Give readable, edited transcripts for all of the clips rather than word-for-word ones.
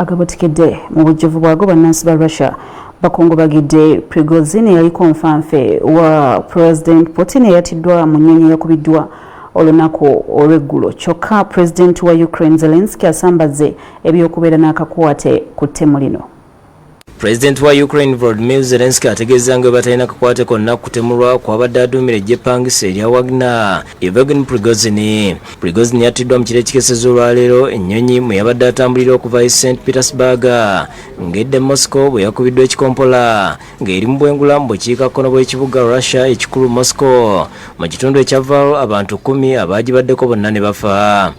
agabotikedde mu bujjuvu bwago bannansi ba Russia bakongobagidde Prigozhin yaliko nfanfe wa President Putin eyatiddwa mu nnyonyi yakubiddwa olunaku olw'eggulo. Kyokka President wa Ukraine Zelensky asambaze ebyokubeera n'akakwate ku ttemu lino. President wa Ukraine Volodymyr Zelensky ategeeza nga batalina kakwate konna kutemulwa kwabadde aduumira ejjepangisa erya Wagner Yevgeny Prigozhin. Prigozhin yatiddwa mu kiro ekikeseza olwaleero ennyonyi mwe yabadde atambulira okuva e St Petersburg ng'edda Moscow bwe yakubiddwa ekikompola ng'eri mu bwengula mu bukiikakkono bw'ekibuga Russia ekikulu Moscow. Mu kitundu ekya Val abantu 10 abaagibaddeko bonna ne bafa.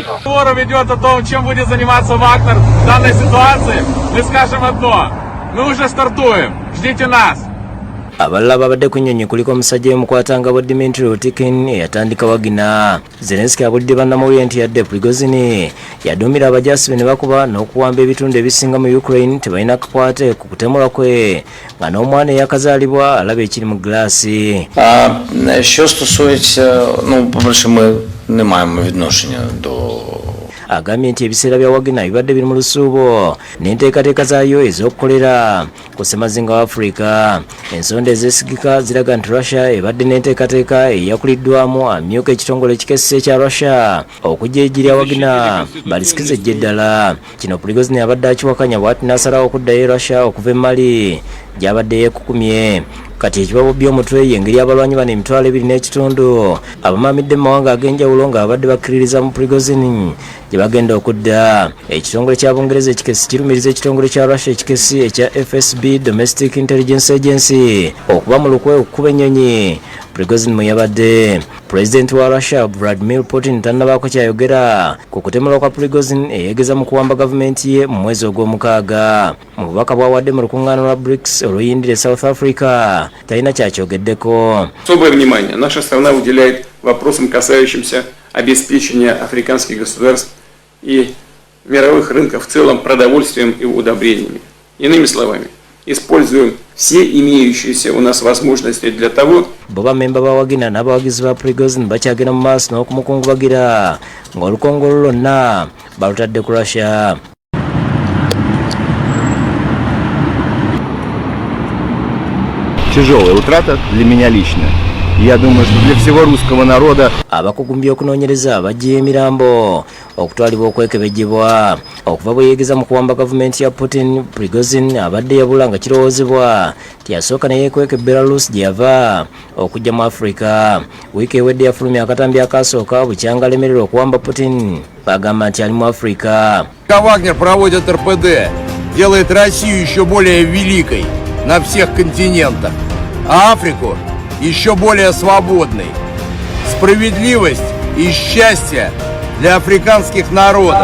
Разговор идет о том, чем будет заниматься Вагнер в данной ситуации. Мы скажем одно. Мы уже стартуем. Ждите нас. Abalala babadde ku nnyonyi kuliko omusajja omukwatanga wa Dmitry Rotikin eyatandika Wagner. Zelensky abulidde bannamawulire nti yadde Prigozhin yaduumira abajaasi be ne bakuba n'okuwamba ebitundu ebisinga mu Ukraine tebalina kakwate ku kutemulwa kwe nga n'omwana eyakazaalibwa alaba ekiri mu giraasi. Що стосується, по-перше, ми не маємо відношення до agambye nti ebiseera bya Wagner bibadde biri mu lusuubo n'enteekateeka zaayo ez'okukolera ku ssemazinga wa Afrika. Ensonda ezeesigika ziraga nti Russia ebadde n'enteekateeka eyakuliddwamu amyuka ekitongole ekikesise ekya Russia okujja ejjirya Wagner balisikize ejje ddala. Kino Prigozhin abadde akiwakanya bw'ati n'asalawo okuddayo e Russia okuva e Mali gy'abadde yeekukumye. Kati ekibabu by'omutwe y'engeri abalwanyi bano emitwalo 2 n'ekitundu abamaamidde mu mawanga ag'enjawulo nga abadde bakkiririza mu Prigozhin gye bagenda okudda. Ekitongole kya Bungereza ekikesi kirumiriza ekitongole kya Russia ekikesi ekya FSB Domestic Intelligence Agency okuba mu lukwe okukuba ennyonyi Prigozhin mwe yabadde. President wa Russia Vladimir Putin tannabaako kyayogera ku kutemulwa kwa Prigozhin eyeegeza mu kuwamba gavumenti ye mu mwezi ogw'omukaaga. Mu bubaka bwawadde mu lukuŋŋaana lwa BRICS oluyindire South Africa talina kyakyogeddeko. Особое внимание наша страна уделяет вопросам, касающимся обеспечения африканских государств и мировых рынков в целом продовольствием и удобрениями. Иными словами, используем все имеющиеся у нас возможности для того, Boba memba ba Wagner n'abawagizi ba Prigozhin bakyagenda mu maaso n'okumukungubagira ng'olukongo lwonna balutadde ku Russia. Тяжелая утрата для меня лично. Я думаю, что для всего русского народа. Abakugumbye okunoonyereza bajja emirambo okutwalibwa okwekebejjebwa okuva bwe yeegeza mu kuwamba gavumenti ya Putin. Prigozhin abadde yabula nga kirowoozebwa tiyasooka naye kweka Belarus gye yava okujja mu Afrika. Wiiki ewedde yafulumya akatambi akaasooka bukyanga alemererwa okuwamba Putin bagamba nti ali mu Afrika. Вагнер проводит РПД, делает Россию еще более великой на всех континентах, а Африку еще более свободной. Справедливость и счастье для африканских народов.